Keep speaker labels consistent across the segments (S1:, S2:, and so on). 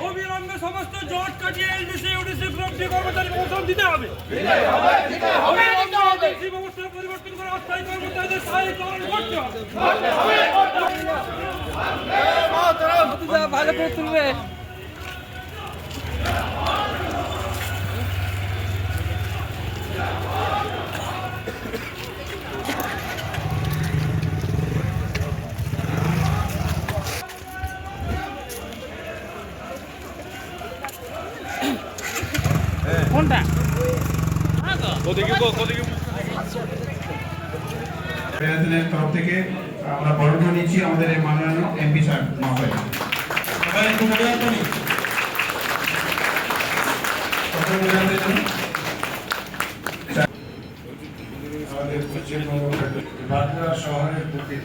S1: অবিলম্বে সমস্ত জট কাটিয়ে এলডিসি ইউডিসি গ্রুপ ডি কর্মচারী বেতন দিতে হবে। ব্যবস্থা পরিবর্তন করে অস্থায়ী কর্মচারীদের স্থায়ীকরণ করতে হবে। ভালো করে তুলবে। কোনটা
S2: তরফ থেকে আমরা বরাদ্দ নিচ্ছি আমাদের মাননীয় এমপি স্যার মহোদয়।
S3: আমাদের পশ্চিমবঙ্গ বাঁকুড়া শহরের বুকে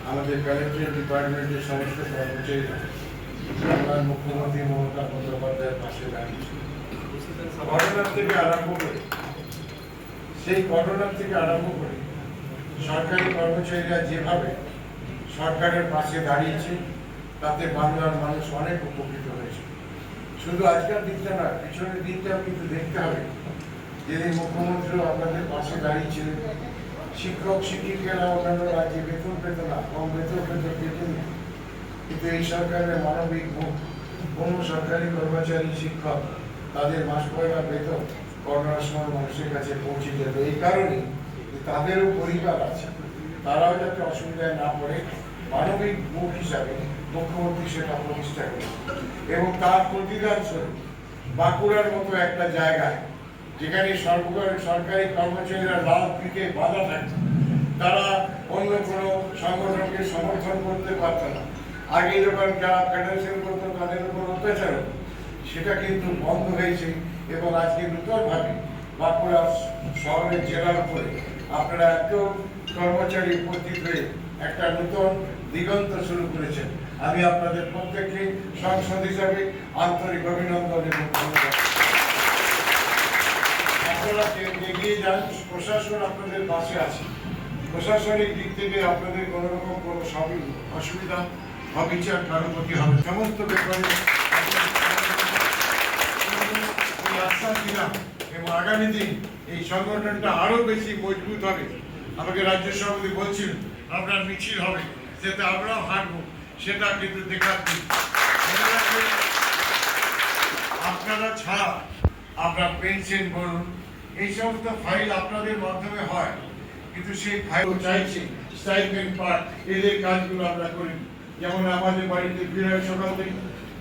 S3: আমাদের কালেক্টরেট ডিপার্টমেন্টের সমস্ত কর্মচারীরা বাংলার মুখ্যমন্ত্রী মমতা বন্দ্যোপাধ্যায়ের পাশে দাঁড়িয়েছে। ঘটনার থেকে আরম্ভ করে সরকারি কর্মচারীরা যেভাবে সরকারের পাশে দাঁড়িয়েছে তাতে বাংলার মানুষ অনেক উপকৃত হয়েছে। শুধু আজকের দিকটা না, পিছনের দিকটাও কিন্তু দেখতে হবে। যেদিন মুখ্যমন্ত্রী আপনাদের পাশে দাঁড়িয়েছিলেন, শিক্ষক শিক্ষিকারা অন্যান্য রাজ্যে বেতন পেত না, কম বেতন পেতেন, কিন্তু এই সরকারের মানবিক মুখ কোনো সরকারি কর্মচারী শিক্ষক তাদের মাস পয়লা বেতন করোনার সময় মানুষের কাছে পৌঁছে যেত। এই কারণে তাদেরও পরিবার আছে, তারাও যাতে অসুবিধায় না পড়ে মানবিক মুখ হিসাবে মুখ্যমন্ত্রী সেটা প্রতিষ্ঠা করে এবং তার প্রতিদান স্বরূপ বাঁকুড়ার মতো একটা জায়গায় যেখানে সরকারি কর্মচারীরা লাভ দিকে বাধা থাকত, তারা অন্য কোনো সংগঠনকে সমর্থন করতে পারত না। আগে যখন যারা ফেডারেশন করতো তাদের উপর অত্যাচার হতো, সেটা কিন্তু বন্ধ হয়েছে এবং আজকে নূতনভাবে বাঁকুড়া শহরের জেলার উপরে আপনারা এত কর্মচারী উপস্থিত হয়ে একটা নতুন দিগন্ত শুরু করেছেন। আমি আপনাদের প্রত্যেককে সংসদ হিসাবে আন্তরিক অভিনন্দন এবং ধন্যবাদ। আপনারা এগিয়ে যান, প্রশাসন আপনাদের পাশে আছে। প্রশাসনিক দিক থেকে আপনাদের কোনো রকম কোনো অসুবিধা অবিচার কারো প্রতি হবে সমস্ত ব্যাপারে আশ্বাস দিলাম এবং আগামী দিন এই সংগঠনটা আরো বেশি মজবুত হবে। আমাকে রাজ্য সভাপতি বলছিল আপনার মিছিল হবে, যাতে আমরাও হাঁটবো, সেটা কিন্তু দেখার দিন। আপনারা ছাড়া আপনার পেনশন বলুন, এই সমস্ত ফাইল আপনাদের মাধ্যমে হয়, কিন্তু সেই ফাইল চাইছে স্টাইপেন্ড পার্ট এদের কাজগুলো আমরা করি। যেমন আমাদের বাড়িতে বিরাট সকাল থেকে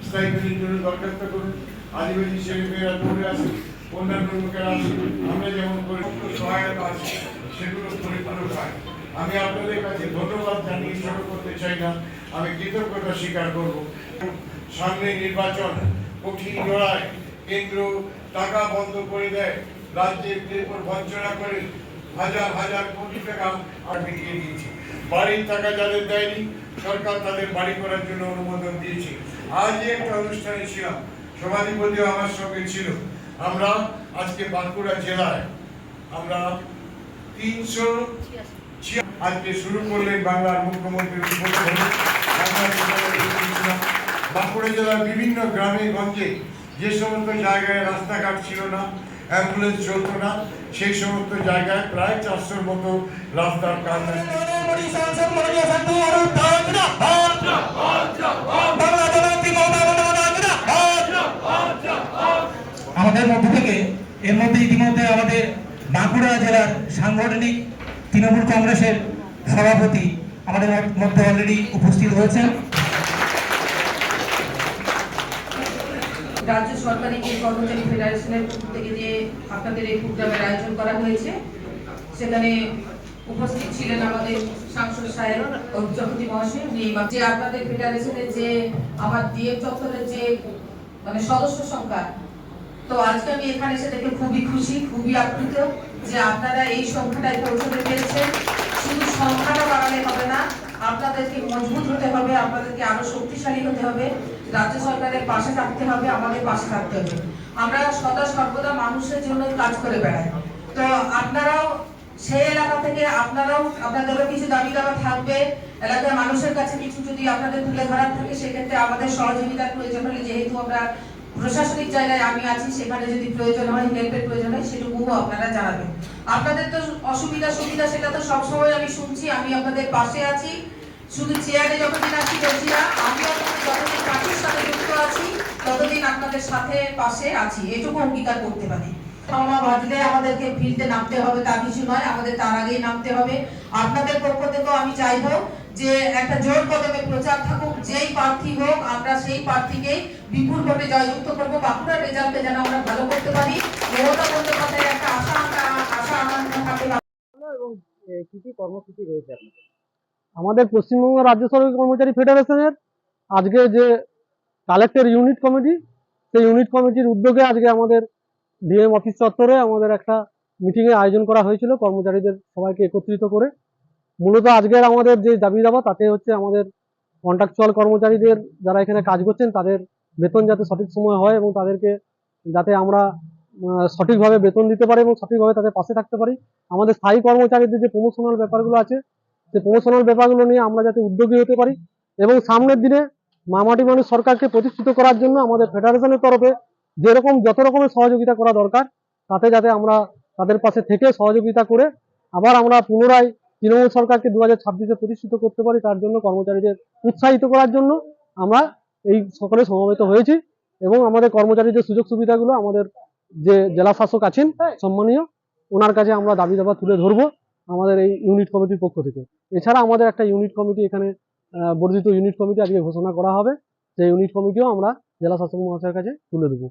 S3: স্টাইপেন্ডের জন্য দরখাস্ত করুন, আদিবাসী ছেলেমেয়েরা দৌড়ে আসে, অন্যান্য লোকেরা আসে, আমরা যেমন করি সহায়তা আছে সেগুলো পরিপূর্ণ হয়। আমি আপনাদের কাছে ধন্যবাদ জানিয়ে ছোট করতে চাই না, আমি কৃতজ্ঞতা স্বীকার করব। সামনে নির্বাচন, কঠিন লড়াই, কেন্দ্র টাকা বন্ধ করে দেয়, রাজ্যের উপর বঞ্চনা করে হাজার হাজার কোটি টাকা আর মিটিয়ে দিয়েছে। বাড়ির টাকা যাদের দেয়নি, সরকার তাদের বাড়ি করার জন্য অনুমোদন দিয়েছে। আজ একটা অনুষ্ঠানে ছিলাম, সভাধিপতিও আমার সঙ্গে ছিল। আমরা আজকে বাঁকুড়া জেলায় আমরা 300 আজকে শুরু করলেন বাংলার মুখ্যমন্ত্রী। বাঁকুড়া জেলার বিভিন্ন গ্রামে গঞ্জে যে সমস্ত জায়গায় রাস্তাঘাট ছিল না, অ্যাম্বুলেন্স চলত না, সেই সমস্ত জায়গায় প্রায় 400-র মতো রাস্তার কাজ।
S4: আমাদের মধ্য থেকে এর মধ্যে ইতিমধ্যে আমাদের বাঁকুড়া জেলার সাংগঠনিক তৃণমূল কংগ্রেসের সভাপতি আমাদের মধ্যে অলরেডি উপস্থিত হয়েছেন।
S5: রাজ্য সরকারি কর্মচারী ফেডারেশনের পক্ষ থেকে যে আপনাদের এই প্রোগ্রামের আয়োজন করা হয়েছে, সেখানে উপস্থিত ছিলেন আমাদের সাংসদ সাহেব জগতী মহাশয়। যে আপনাদের ফেডারেশনের যে আমার ডিএম চত্বরের যে মানে সদস্য সংখ্যা, তো আজকে আমি এখানে এসে দেখে খুবই খুশি, খুবই আপ্লুত যে আপনারা এই সংখ্যাটায় পৌঁছতে পেরেছেন। শুধু সংখ্যাটা বাড়ালে হবে না, আপনাদেরকে মজবুত হতে হবে, আপনাদেরকে আরো শক্তিশালী হতে হবে, রাজ্য সরকারের পাশে থাকতে হবে, আমাদের পাশে থাকতে হবে। আমরা সদা সর্বদা মানুষের জন্য কাজ করে বেড়াই, তো আপনারাও সেই এলাকা থেকে আপনাদেরও কিছু দাবি দাবা থাকবে, এলাকার মানুষের কাছে কিছু যদি আপনাদের তুলে ধরার থাকে, সেক্ষেত্রে আমাদের সহযোগিতার প্রয়োজন হলে, যেহেতু আমরা প্রশাসনিক জায়গায় আমি আছি, সেখানে যদি প্রয়োজন হয়, হেল্পের প্রয়োজন হয়, সেটুকুও আপনারা জানাবেন। আপনাদের তো অসুবিধা সুবিধা সেটা তো সবসময় আমি শুনছি, আমি আপনাদের পাশে আছি। শুধু চেয়ারে যতদিন আছি বলছি না, আমি আপনাদের যতদিন পার্টির সাথে যুক্ত আছি ততদিন আপনাদের সাথে পাশে আছি, এটুকু অঙ্গীকার করতে পারি। আমরা বাজলে আমাদেরকে ফিল্ডে নামতে হবে তা কিছু নয়, আমাদের তার আগেই নামতে হবে। আপনাদের পক্ষ থেকেও আমি চাইবো যে একটা জোর কদমে প্রচার থাকুক, যেই প্রার্থী হোক আমরা সেই প্রার্থীকে বিপুল ভোটে জয়যুক্ত করবো। বাঁকুড়ার রেজাল্টে যেন আমরা ভালো করতে পারি, মমতা বন্দ্যোপাধ্যায়ের একটা আশা আমাদের থাকে।
S6: এবং কি কি কর্মসূচি রয়েছে আপনাদের? আমাদের পশ্চিমবঙ্গ রাজ্য সরকারি কর্মচারী ফেডারেশনের আজকে যে কালেক্টর ইউনিট কমিটি, সেই ইউনিট কমিটির উদ্যোগে আজকে আমাদের ডিএম অফিস চত্বরে আমাদের একটা মিটিং এর আয়োজন করা হয়েছিল কর্মচারীদের সবাইকে একত্রিত করে। মূলত আজকের আমাদের যে দাবি দাবা তাতে হচ্ছে আমাদের কন্ট্রাকচুয়াল কর্মচারীদের যারা এখানে কাজ করছেন তাদের বেতন যাতে সঠিক সময় হয় এবং তাদেরকে যাতে আমরা সঠিকভাবে বেতন দিতে পারি এবং সঠিকভাবে তাদের পাশে থাকতে পারি। আমাদের স্থায়ী কর্মচারীদের যে প্রমোশনাল ব্যাপারগুলো আছে, সেই প্রমোশনাল ব্যাপারগুলো নিয়ে আমরা যাতে উদ্যোগী হতে পারি এবং সামনের দিনে মামাটি মানুষ সরকারকে প্রতিষ্ঠিত করার জন্য আমাদের ফেডারেশনের তরফে যেরকম যত রকমের সহযোগিতা করা দরকার, তাতে যাতে আমরা তাদের পাশে থেকে সহযোগিতা করে আবার আমরা পুনরায় তৃণমূল সরকারকে 2026-এ প্রতিষ্ঠিত করতে পারি, তার জন্য কর্মচারীদের উৎসাহিত করার জন্য আমরা এই সকলে সমবেত হয়েছি। এবং আমাদের কর্মচারীদের সুযোগ সুবিধাগুলো আমাদের যে জেলা শাসক আছেন সম্মানীয়, ওনার কাছে আমরা দাবি দাবা তুলে ধরবো আমাদের এই ইউনিট কমিটির পক্ষ থেকে। এছাড়া আমাদের একটা ইউনিট কমিটি এখানে বর্ধিত ইউনিট কমিটি আজকে ঘোষণা করা হবে, সেই ইউনিট কমিটিও আমরা জেলা শাসক মহাশয়ের কাছে তুলে দেবো।